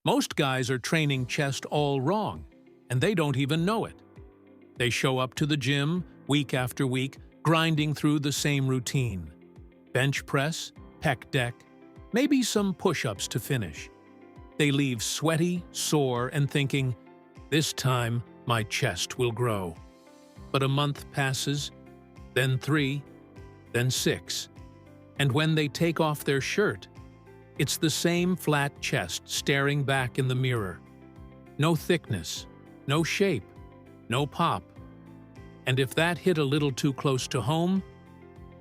Most guys are training chest all wrong, and they don't even know it. They show up to the gym week after week, grinding through the same routine. Bench press, pec deck, maybe some push-ups to finish. They leave sweaty, sore, and thinking, "This time, my chest will grow." But a month passes, then 3, then 6. And when they take off their shirt, it's the same flat chest staring back in the mirror. No thickness, no shape, no pop. And if that hit a little too close to home,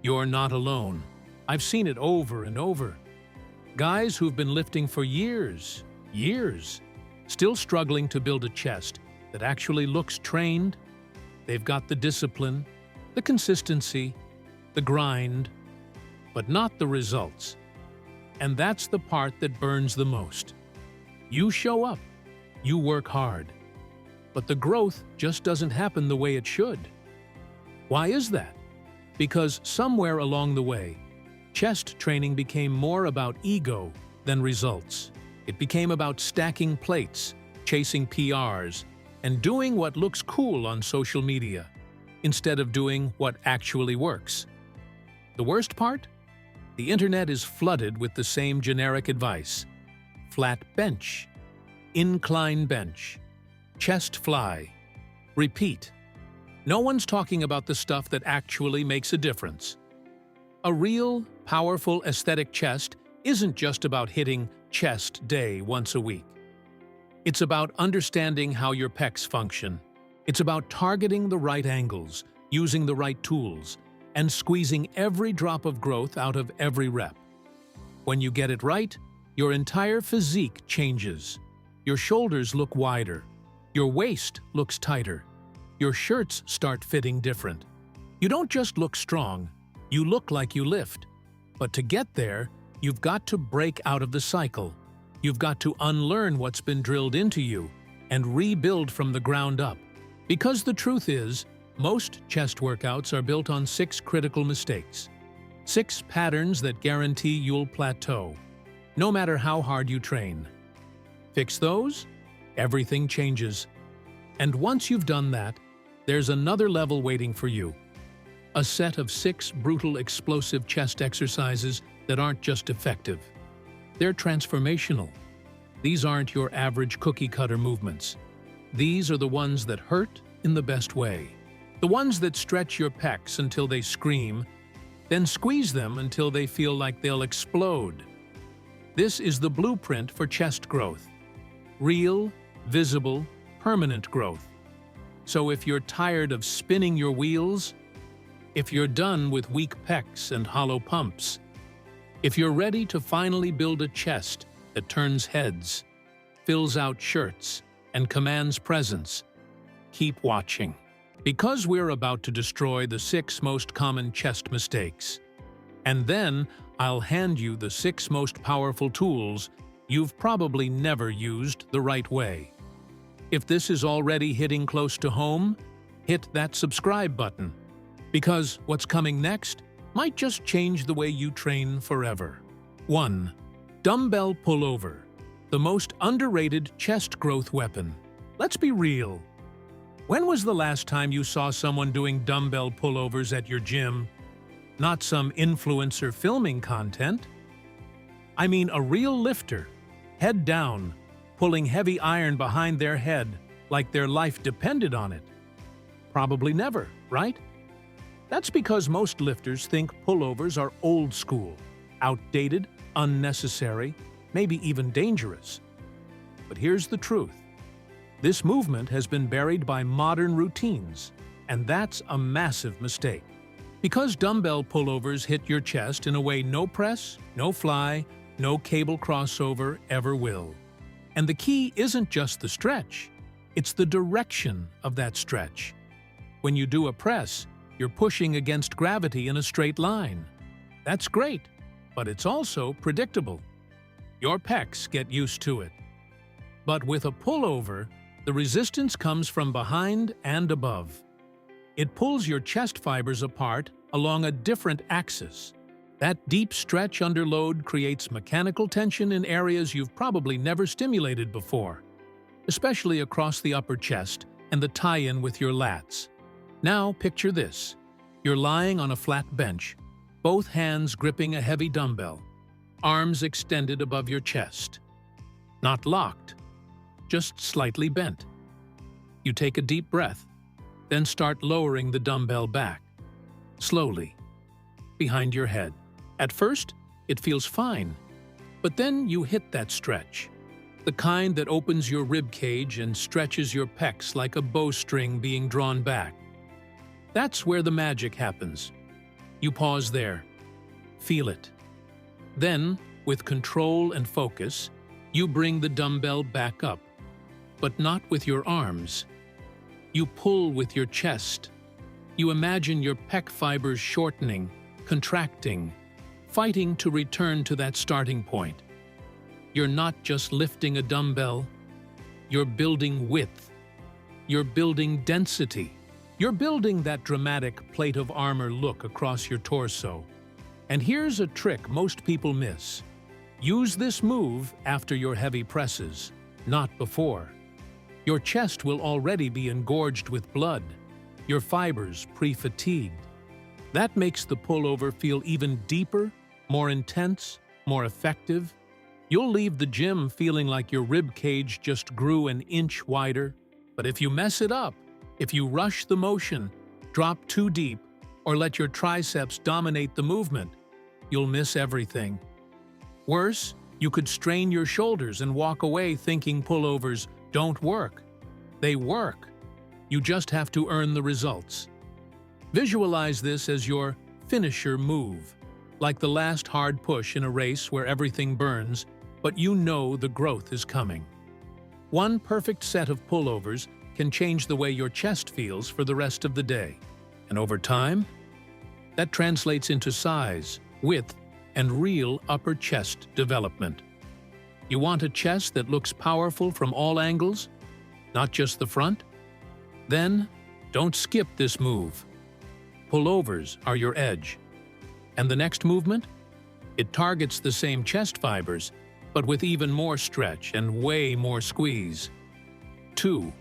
you're not alone. I've seen it over and over. Guys who've been lifting for years, still struggling to build a chest that actually looks trained. They've got the discipline, the consistency, the grind, but not the results. And that's the part that burns the most. You show up, you work hard, but the growth just doesn't happen the way it should. Why is that? Because somewhere along the way, chest training became more about ego than results. It became about stacking plates, chasing PRs, and doing what looks cool on social media, instead of doing what actually works. The worst part? The internet is flooded with the same generic advice. Flat bench, incline bench, chest fly, repeat. No one's talking about the stuff that actually makes a difference. A real, powerful aesthetic chest isn't just about hitting chest day once a week. It's about understanding how your pecs function. It's about targeting the right angles, using the right tools, and squeezing every drop of growth out of every rep. When you get it right, your entire physique changes. Your shoulders look wider. Your waist looks tighter. Your shirts start fitting different. You don't just look strong, you look like you lift. But to get there, you've got to break out of the cycle. You've got to unlearn what's been drilled into you and rebuild from the ground up. Because the truth is, most chest workouts are built on 6 critical mistakes. 6 patterns that guarantee you'll plateau, no matter how hard you train. Fix those, everything changes. And once you've done that, there's another level waiting for you. A set of 6 brutal, explosive chest exercises that aren't just effective. They're transformational. These aren't your average cookie-cutter movements. These are the ones that hurt in the best way. The ones that stretch your pecs until they scream, then squeeze them until they feel like they'll explode. This is the blueprint for chest growth. Real, visible, permanent growth. So if you're tired of spinning your wheels, if you're done with weak pecs and hollow pumps, if you're ready to finally build a chest that turns heads, fills out shirts, and commands presence, keep watching. Because we're about to destroy the 6 most common chest mistakes. And then I'll hand you the 6 most powerful tools you've probably never used the right way. If this is already hitting close to home, hit that subscribe button. Because what's coming next might just change the way you train forever. 1. Dumbbell pullover, the most underrated chest growth weapon. Let's be real. When was the last time you saw someone doing dumbbell pullovers at your gym? Not some influencer filming content. I mean a real lifter, head down, pulling heavy iron behind their head like their life depended on it. Probably never, right? That's because most lifters think pullovers are old school, outdated, unnecessary, maybe even dangerous. But here's the truth. This movement has been buried by modern routines, and that's a massive mistake. Because dumbbell pullovers hit your chest in a way no press, no fly, no cable crossover ever will. And the key isn't just the stretch, it's the direction of that stretch. When you do a press, you're pushing against gravity in a straight line. That's great, but it's also predictable. Your pecs get used to it. But with a pullover, the resistance comes from behind and above. It pulls your chest fibers apart along a different axis. That deep stretch under load creates mechanical tension in areas you've probably never stimulated before, especially across the upper chest and the tie-in with your lats. Now picture this. You're lying on a flat bench, both hands gripping a heavy dumbbell, arms extended above your chest. Not locked, just slightly bent. You take a deep breath, then start lowering the dumbbell back, slowly, behind your head. At first, it feels fine, but then you hit that stretch, the kind that opens your rib cage and stretches your pecs like a bowstring being drawn back. That's where the magic happens. You pause there, feel it. Then, with control and focus, you bring the dumbbell back up, but not with your arms. You pull with your chest. You imagine your pec fibers shortening, contracting, fighting to return to that starting point. You're not just lifting a dumbbell, you're building width. You're building density. You're building that dramatic plate of armor look across your torso. And here's a trick most people miss. Use this move after your heavy presses, not before. Your chest will already be engorged with blood, your fibers pre-fatigued. That makes the pullover feel even deeper, more intense, more effective. You'll leave the gym feeling like your rib cage just grew an inch wider. But if you mess it up, if you rush the motion, drop too deep, or let your triceps dominate the movement, you'll miss everything. Worse, you could strain your shoulders and walk away thinking pullovers don't work. They work. You just have to earn the results. Visualize this as your finisher move, like the last hard push in a race where everything burns, but you know the growth is coming. One perfect set of pullovers can change the way your chest feels for the rest of the day. And over time, that translates into size, width, and real upper chest development. You want a chest that looks powerful from all angles, not just the front? Then, don't skip this move. Pullovers are your edge. And the next movement? It targets the same chest fibers, but with even more stretch and way more squeeze. 2.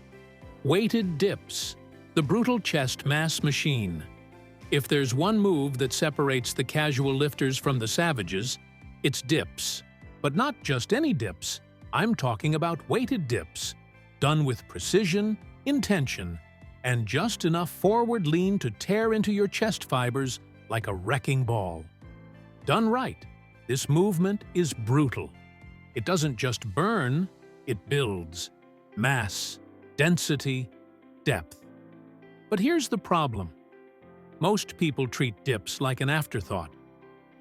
Weighted dips, the brutal chest mass machine. If there's one move that separates the casual lifters from the savages, it's dips. But not just any dips. I'm talking about weighted dips, done with precision, intention, and just enough forward lean to tear into your chest fibers like a wrecking ball. Done right, this movement is brutal. It doesn't just burn, it builds. Mass, density, depth. But here's the problem. Most people treat dips like an afterthought.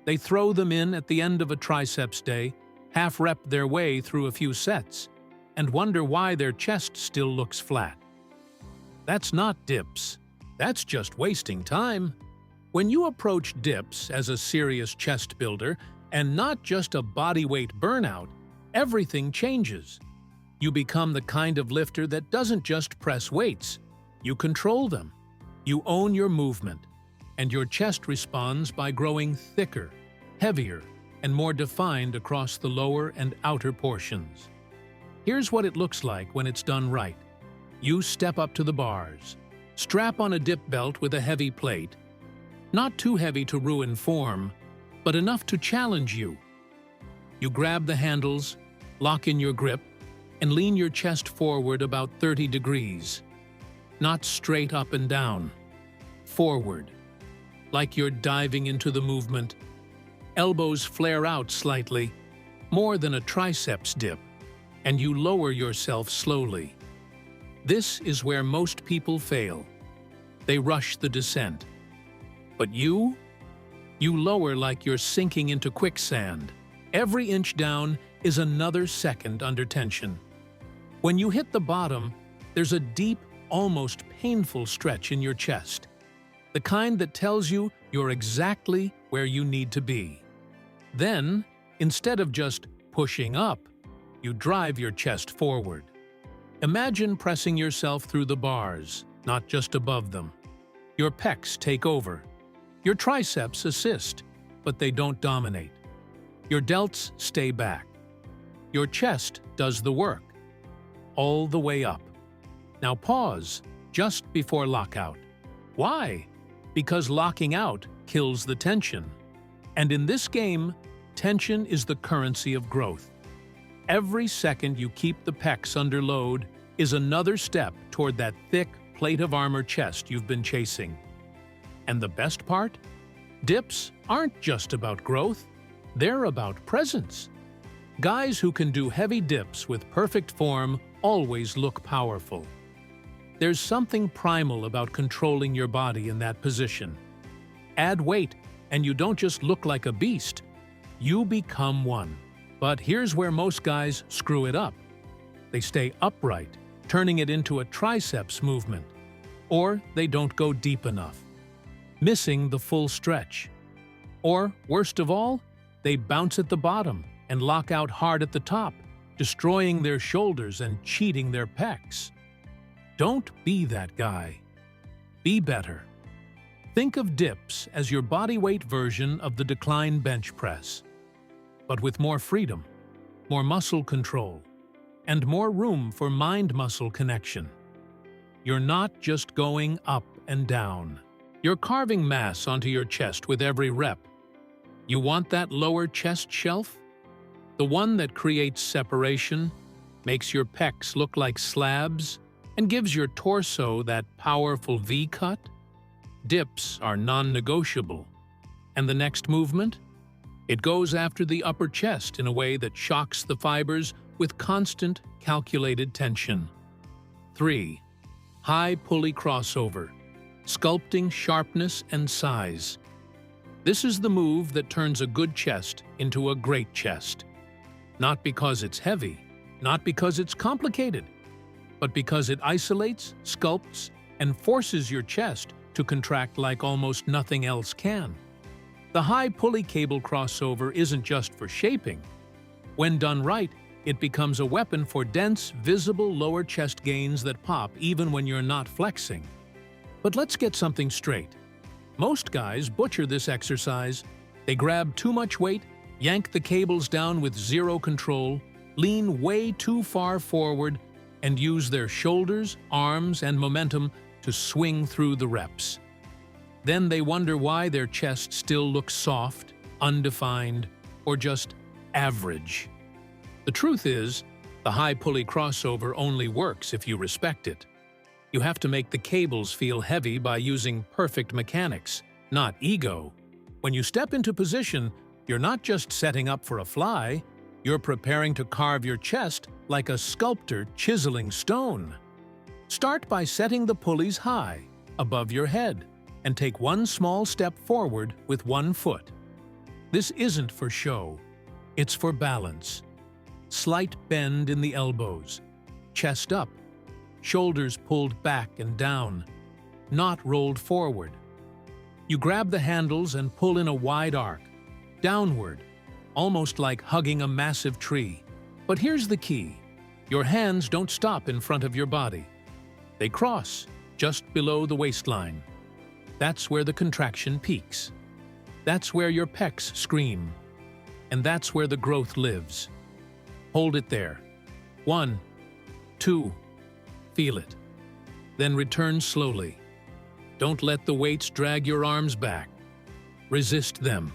They throw them in at the end of a triceps day, half-rep their way through a few sets, and wonder why their chest still looks flat. That's not dips. That's just wasting time. When you approach dips as a serious chest builder and not just a bodyweight burnout, everything changes. You become the kind of lifter that doesn't just press weights. You control them. You own your movement. And your chest responds by growing thicker, heavier, and more defined across the lower and outer portions. Here's what it looks like when it's done right. You step up to the bars. Strap on a dip belt with a heavy plate. Not too heavy to ruin form, but enough to challenge you. You grab the handles, lock in your grip, and lean your chest forward about 30 degrees. Not straight up and down. Forward. Like you're diving into the movement. Elbows flare out slightly, more than a triceps dip, and you lower yourself slowly. This is where most people fail. They rush the descent. But you lower like you're sinking into quicksand. Every inch down is another second under tension. When you hit the bottom, there's a deep, almost painful stretch in your chest. The kind that tells you you're exactly where you need to be. Then, instead of just pushing up, you drive your chest forward. Imagine pressing yourself through the bars, not just above them. Your pecs take over. Your triceps assist. but they don't dominate. Your delts stay back. Your chest does the work, all the way up. Now pause just before lockout. Why? Because locking out kills the tension. And in this game, tension is the currency of growth. Every second you keep the pecs under load is another step toward that thick plate of armor chest you've been chasing. And the best part? Dips aren't just about growth, they're about presence. Guys who can do heavy dips with perfect form always look powerful. There's something primal about controlling your body in that position. Add weight, and you don't just look like a beast, you become one. But here's where most guys screw it up. They stay upright, turning it into a triceps movement. Or they don't go deep enough, missing the full stretch. Or, worst of all, they bounce at the bottom and lock out hard at the top, destroying their shoulders and cheating their pecs. Don't be that guy. Be better. Think of dips as your bodyweight version of the decline bench press, but with more freedom, more muscle control, and more room for mind-muscle connection. You're not just going up and down. You're carving mass onto your chest with every rep. You want that lower chest shelf? The one that creates separation, makes your pecs look like slabs, and gives your torso that powerful V-cut? Dips are non-negotiable. And the next movement? It goes after the upper chest in a way that shocks the fibers with constant, calculated tension. 3. High pulley crossover, sculpting sharpness and size. This is the move that turns a good chest into a great chest. Not because it's heavy, not because it's complicated, but because it isolates, sculpts, and forces your chest to contract like almost nothing else can. The high pulley cable crossover isn't just for shaping. When done right, it becomes a weapon for dense, visible lower chest gains that pop even when you're not flexing. But let's get something straight. Most guys butcher this exercise. They grab too much weight, yank the cables down with zero control, lean way too far forward, and use their shoulders, arms, and momentum to swing through the reps. Then they wonder why their chest still looks soft, undefined, or just average. The truth is, the high pulley crossover only works if you respect it. You have to make the cables feel heavy by using perfect mechanics, not ego. When you step into position, you're not just setting up for a fly, you're preparing to carve your chest like a sculptor chiseling stone. Start by setting the pulleys high, above your head, and take one small step forward with one foot. This isn't for show, it's for balance. Slight bend in the elbows, chest up, shoulders pulled back and down, not rolled forward. You grab the handles and pull in a wide arc, downward, almost like hugging a massive tree. But here's the key. Your hands don't stop in front of your body. They cross just below the waistline. That's where the contraction peaks. That's where your pecs scream. And that's where the growth lives. Hold it there. 1, 2, feel it. Then return slowly. Don't let the weights drag your arms back. Resist them.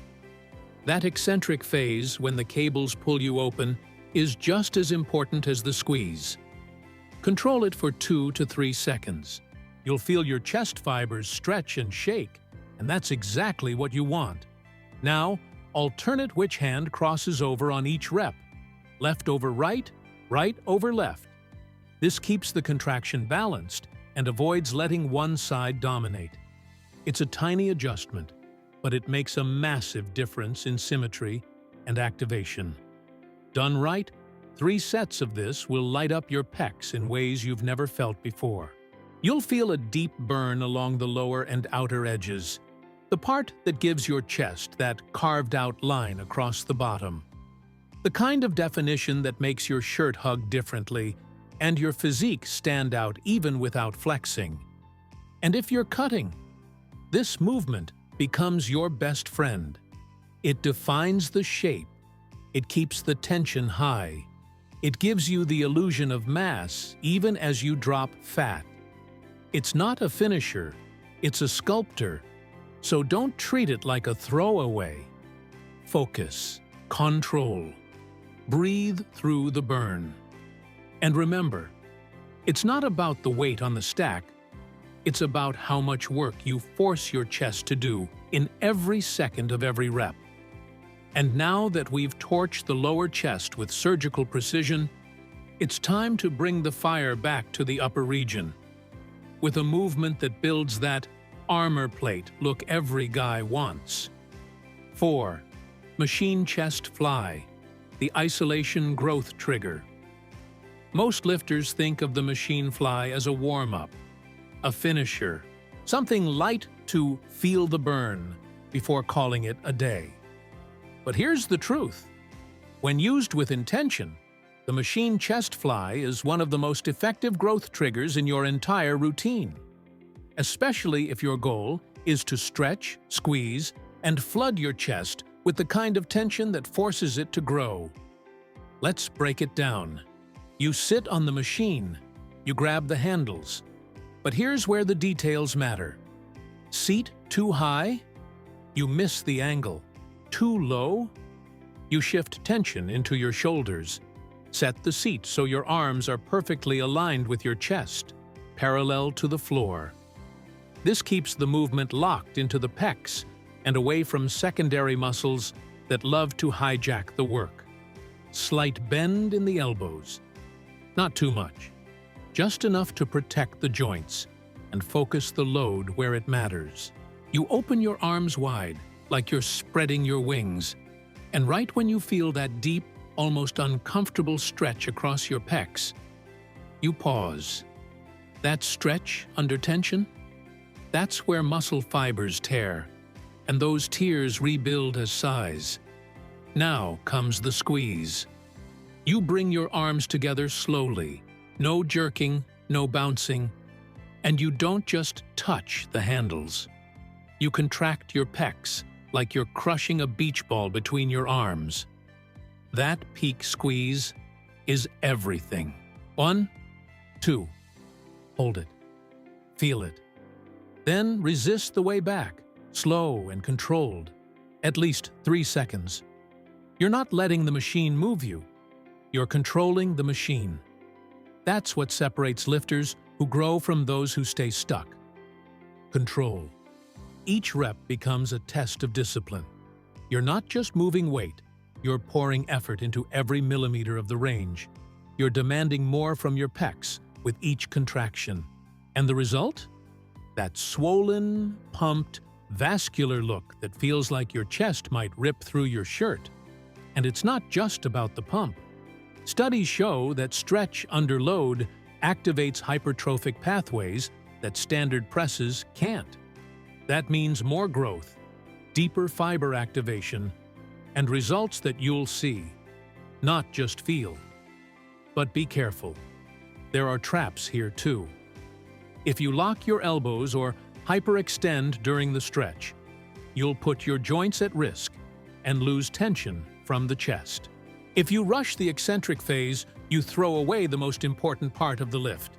That eccentric phase, when the cables pull you open, is just as important as the squeeze. Control it for 2 to 3 seconds. You'll feel your chest fibers stretch and shake, and that's exactly what you want. Now, alternate which hand crosses over on each rep. Left over right, right over left. This keeps the contraction balanced and avoids letting one side dominate. It's a tiny adjustment, but it makes a massive difference in symmetry and activation. Done right, 3 sets of this will light up your pecs in ways you've never felt before. You'll feel a deep burn along the lower and outer edges, the part that gives your chest that carved-out line across the bottom. The kind of definition that makes your shirt hug differently and your physique stand out even without flexing. And if you're cutting, this movement becomes your best friend. It defines the shape. It keeps the tension high. It gives you the illusion of mass even as you drop fat. It's not a finisher, it's a sculptor. So don't treat it like a throwaway. Focus, control, breathe through the burn. And remember, it's not about the weight on the stack, it's about how much work you force your chest to do in every second of every rep. And now that we've torched the lower chest with surgical precision, it's time to bring the fire back to the upper region, with a movement that builds that armor plate look every guy wants. 4. Machine chest fly, the isolation growth trigger. Most lifters think of the machine fly as a warm-up, a finisher, something light to feel the burn before calling it a day. But here's the truth. When used with intention, the machine chest fly is one of the most effective growth triggers in your entire routine, especially if your goal is to stretch, squeeze, and flood your chest with the kind of tension that forces it to grow. Let's break it down. You sit on the machine, you grab the handles. But here's where the details matter. Seat too high? You miss the angle. Too low? You shift tension into your shoulders. Set the seat so your arms are perfectly aligned with your chest, parallel to the floor. This keeps the movement locked into the pecs and away from secondary muscles that love to hijack the work. Slight bend in the elbows. Not too much. Just enough to protect the joints and focus the load where it matters. You open your arms wide, like you're spreading your wings, and right when you feel that deep, almost uncomfortable stretch across your pecs, you pause. That stretch under tension? That's where muscle fibers tear, and those tears rebuild as size. Now comes the squeeze. You bring your arms together slowly, no jerking, no bouncing, and you don't just touch the handles. You contract your pecs like you're crushing a beach ball between your arms. That peak squeeze is everything. 1, 2. Hold it. Feel it. Then resist the way back, slow and controlled. At least 3 seconds. You're not letting the machine move you. You're controlling the machine. That's what separates lifters who grow from those who stay stuck. Control. Each rep becomes a test of discipline. You're not just moving weight, you're pouring effort into every millimeter of the range. You're demanding more from your pecs with each contraction. And the result? That swollen, pumped, vascular look that feels like your chest might rip through your shirt. And it's not just about the pump. Studies show that stretch under load activates hypertrophic pathways that standard presses can't. That means more growth, deeper fiber activation, and results that you'll see, not just feel. But be careful. There are traps here too. If you lock your elbows or hyperextend during the stretch, you'll put your joints at risk and lose tension from the chest. If you rush the eccentric phase, you throw away the most important part of the lift.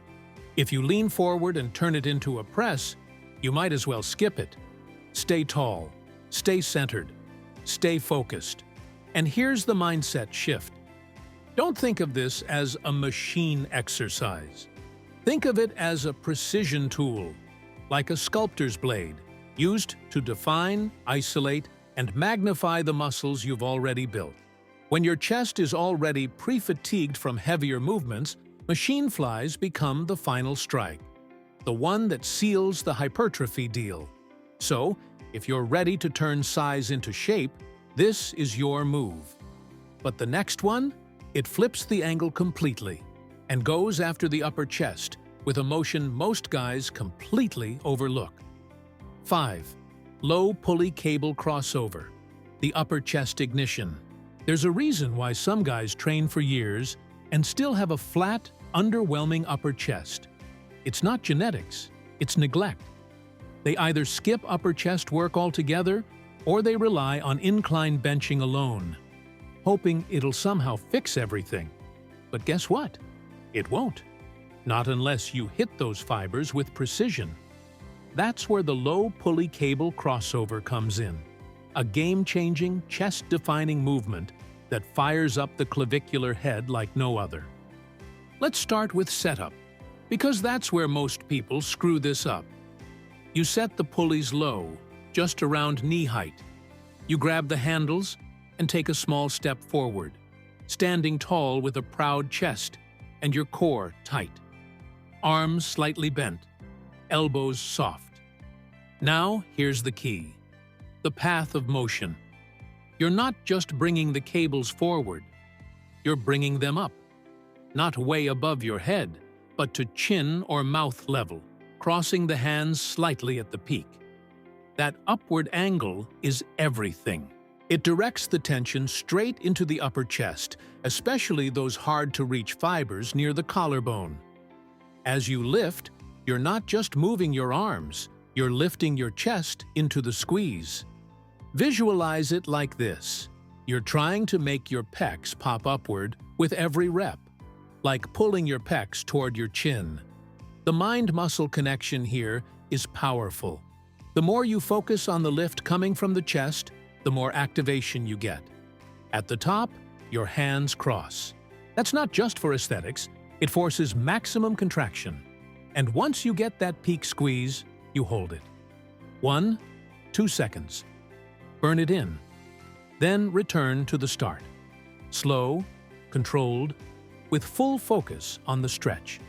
If you lean forward and turn it into a press, you might as well skip it. Stay tall, stay centered, stay focused. And here's the mindset shift. Don't think of this as a machine exercise. Think of it as a precision tool, like a sculptor's blade, used to define, isolate, and magnify the muscles you've already built. When your chest is already pre-fatigued from heavier movements, machine flies become the final strike, the one that seals the hypertrophy deal. So, if you're ready to turn size into shape, this is your move. But the next one? It flips the angle completely and goes after the upper chest with a motion most guys completely overlook. 5. Low pulley cable crossover, the upper chest ignition. There's a reason why some guys train for years and still have a flat, underwhelming upper chest. It's not genetics, it's neglect. They either skip upper chest work altogether Or they rely on incline benching alone, hoping it'll somehow fix everything. But guess what? It won't. Not unless you hit those fibers with precision. That's where the low pulley cable crossover comes in. A game-changing, chest-defining movement that fires up the clavicular head like no other. Let's start with setup, because that's where most people screw this up. You set the pulleys low, just around knee height. You grab the handles and take a small step forward, standing tall with a proud chest and your core tight. Arms slightly bent, elbows soft. Now, here's the key. The path of motion. You're not just bringing the cables forward, you're bringing them up. Not way above your head, but to chin or mouth level, crossing the hands slightly at the peak. That upward angle is everything. It directs the tension straight into the upper chest, especially those hard-to-reach fibers near the collarbone. As you lift, you're not just moving your arms, you're lifting your chest into the squeeze. Visualize it like this. You're trying to make your pecs pop upward with every rep, like pulling your pecs toward your chin. The mind-muscle connection here is powerful. The more you focus on the lift coming from the chest, the more activation you get. At the top, your hands cross. That's not just for aesthetics, it forces maximum contraction. And once you get that peak squeeze, you hold it. 1, 2 seconds. Burn it in. Then return to the start. Slow, controlled, with full focus on the stretch.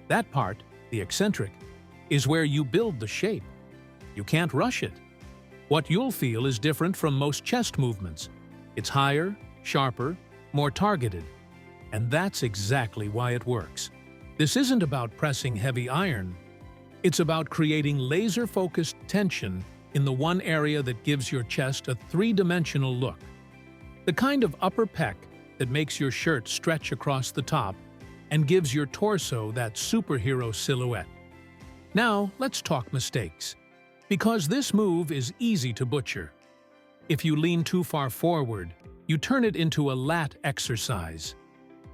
That part, the eccentric, is where you build the shape. You can't rush it. What you'll feel is different from most chest movements. It's higher, sharper, more targeted. And that's exactly why it works. This isn't about pressing heavy iron. It's about creating laser-focused tension in the one area that gives your chest a three-dimensional look. The kind of upper pec that makes your shirt stretch across the top and gives your torso that superhero silhouette. Now, let's talk mistakes. Because this move is easy to butcher. If you lean too far forward, you turn it into a lat exercise.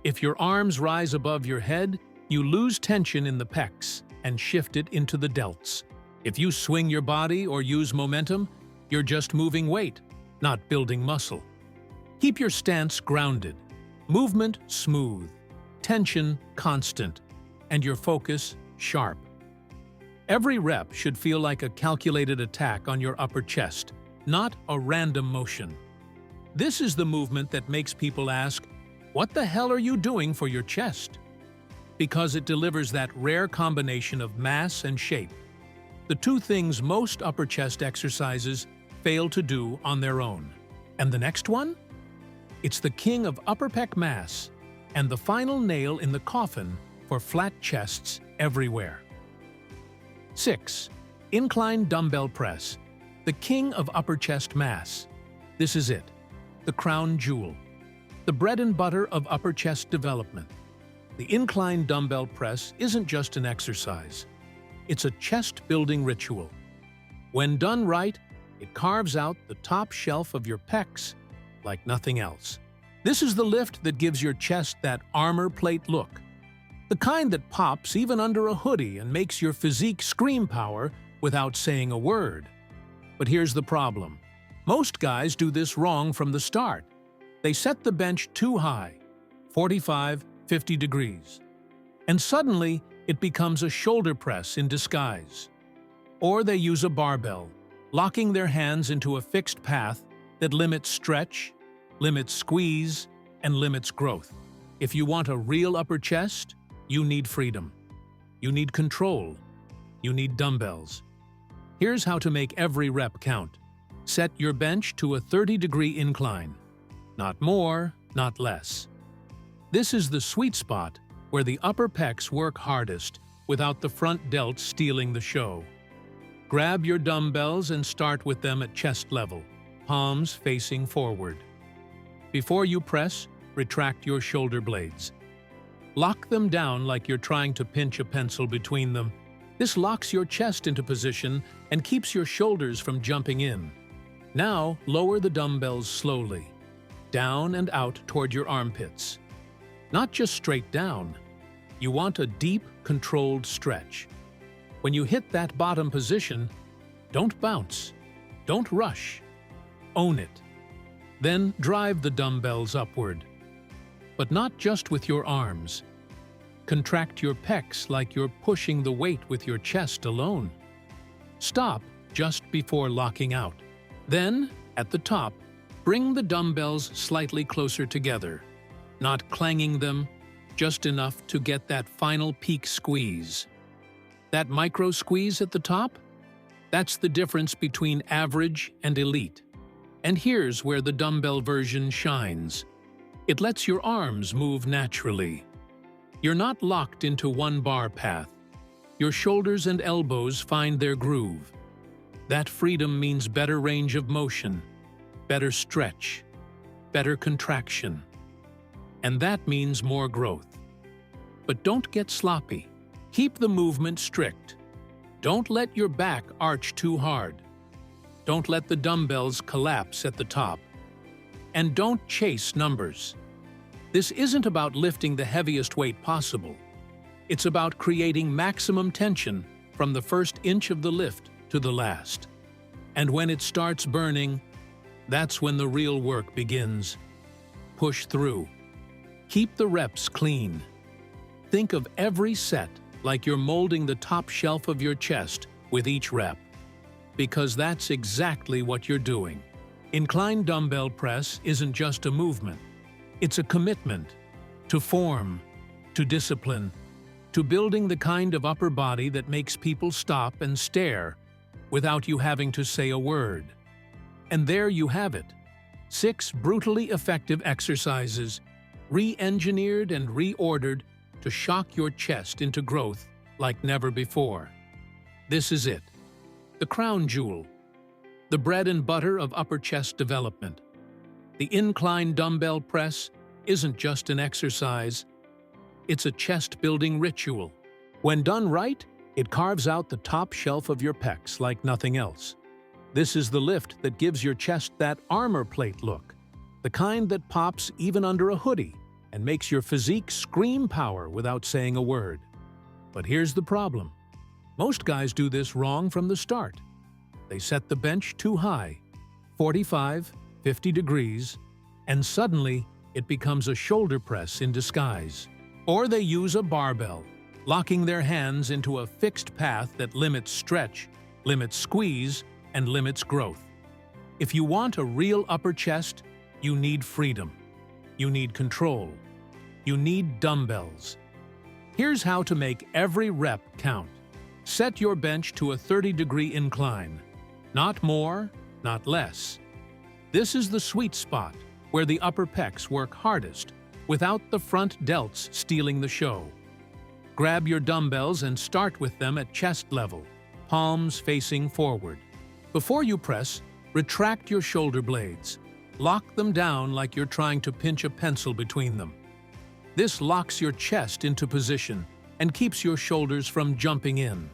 If your arms rise above your head, you lose tension in the pecs and shift it into the delts. If you swing your body or use momentum, you're just moving weight, not building muscle. Keep your stance grounded, movement smooth, tension constant, and your focus sharp. Every rep should feel like a calculated attack on your upper chest, not a random motion. This is the movement that makes people ask, "What the hell are you doing for your chest?" Because it delivers that rare combination of mass and shape. The two things most upper chest exercises fail to do on their own. And the next one? It's the king of upper pec mass and the final nail in the coffin for flat chests everywhere. 6. Incline dumbbell press, the king of upper chest mass. This is it, the crown jewel, the bread and butter of upper chest development. The incline dumbbell press isn't just an exercise. It's a chest-building ritual. When done right, it carves out the top shelf of your pecs like nothing else. This is the lift that gives your chest that armor plate look. The kind that pops even under a hoodie and makes your physique scream power without saying a word. But here's the problem. Most guys do this wrong from the start. They set the bench too high, 45, 50 degrees. And suddenly, it becomes a shoulder press in disguise. Or they use a barbell, locking their hands into a fixed path that limits stretch, limits squeeze, and limits growth. If you want a real upper chest, you need freedom. You need control. You need dumbbells. Here's how to make every rep count. Set your bench to a 30-degree incline. Not more, not less. This is the sweet spot where the upper pecs work hardest without the front delts stealing the show. Grab your dumbbells and start with them at chest level, palms facing forward. Before you press, retract your shoulder blades. Lock them down like you're trying to pinch a pencil between them. This locks your chest into position and keeps your shoulders from jumping in. Now, lower the dumbbells slowly, down and out toward your armpits. Not just straight down. You want a deep, controlled stretch. When you hit that bottom position, don't bounce, don't rush, own it. Then drive the dumbbells upward. But not just with your arms. Contract your pecs like you're pushing the weight with your chest alone. Stop just before locking out. Then, at the top, bring the dumbbells slightly closer together, not clanging them, just enough to get that final peak squeeze. That micro squeeze at the top? That's the difference between average and elite. And here's where the dumbbell version shines. It lets your arms move naturally. You're not locked into one bar path. Your shoulders and elbows find their groove. That freedom means better range of motion, better stretch, better contraction. And that means more growth. But don't get sloppy. Keep the movement strict. Don't let your back arch too hard. Don't let the dumbbells collapse at the top. And don't chase numbers. This isn't about lifting the heaviest weight possible. It's about creating maximum tension from the first inch of the lift to the last. And when it starts burning, that's when the real work begins. Push through. Keep the reps clean. Think of every set like you're molding the top shelf of your chest with each rep. Because that's exactly what you're doing. Incline dumbbell press isn't just a movement. It's a commitment to form, to discipline, to building the kind of upper body that makes people stop and stare without you having to say a word. And there you have it. 6 brutally effective exercises, re-engineered and reordered to shock your chest into growth like never before. This is it. The crown jewel. The bread and butter of upper chest development. The incline dumbbell press isn't just an exercise. It's a chest-building ritual. When done right, it carves out the top shelf of your pecs like nothing else. This is the lift that gives your chest that armor plate look, the kind that pops even under a hoodie and makes your physique scream power without saying a word. But here's the problem. Most guys do this wrong from the start. They set the bench too high, 45, 50 degrees, and suddenly it becomes a shoulder press in disguise. Or they use a barbell, locking their hands into a fixed path that limits stretch, limits squeeze, and limits growth. If you want a real upper chest, you need freedom. You need control. You need dumbbells. Here's how to make every rep count. Set your bench to a 30-degree incline. Not more, not less. This is the sweet spot where the upper pecs work hardest without the front delts stealing the show. Grab your dumbbells and start with them at chest level, palms facing forward. Before you press, retract your shoulder blades. Lock them down like you're trying to pinch a pencil between them. This locks your chest into position and keeps your shoulders from jumping in.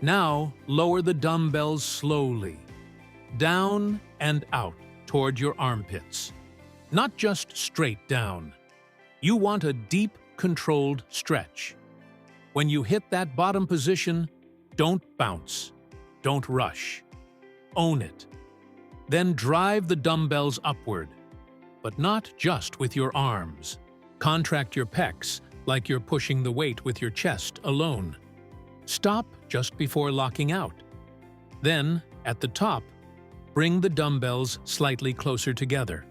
Now, lower the dumbbells slowly, down and out toward your armpits. Not just straight down. You want a deep, controlled stretch. When you hit that bottom position, don't bounce, don't rush. Own it. Then drive the dumbbells upward, but not just with your arms. Contract your pecs like you're pushing the weight with your chest alone. Stop just before locking out. Then, at the top, bring the dumbbells slightly closer together.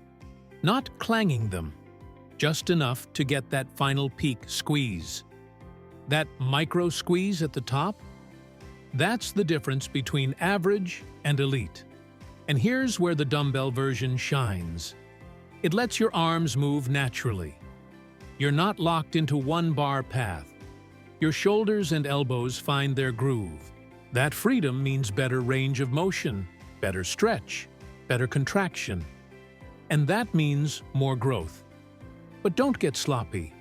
Not clanging them, just enough to get that final peak squeeze. That micro squeeze at the top? That's the difference between average and elite. And here's where the dumbbell version shines. It lets your arms move naturally. You're not locked into one bar path. Your shoulders and elbows find their groove. That freedom means better range of motion, better stretch, better contraction. And that means more growth. But don't get sloppy.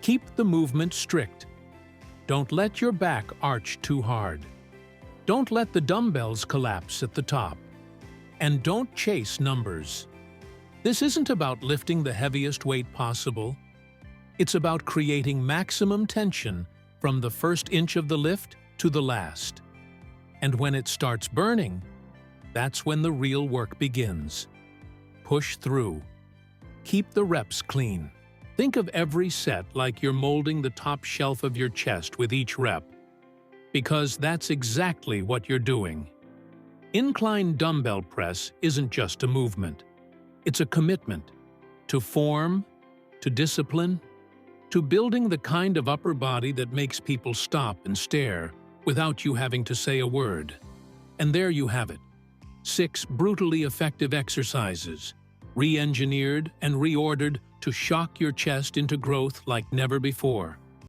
Keep the movement strict. Don't let your back arch too hard. Don't let the dumbbells collapse at the top. And don't chase numbers. This isn't about lifting the heaviest weight possible. It's about creating maximum tension from the first inch of the lift to the last. And when it starts burning, that's when the real work begins. Push through. Keep the reps clean. Think of every set like you're molding the top shelf of your chest with each rep, because that's exactly what you're doing. Incline dumbbell press isn't just a movement. It's a commitment to form, to discipline, to building the kind of upper body that makes people stop and stare without you having to say a word. And there you have it. 6 brutally effective exercises, re-engineered and reordered to shock your chest into growth like never before.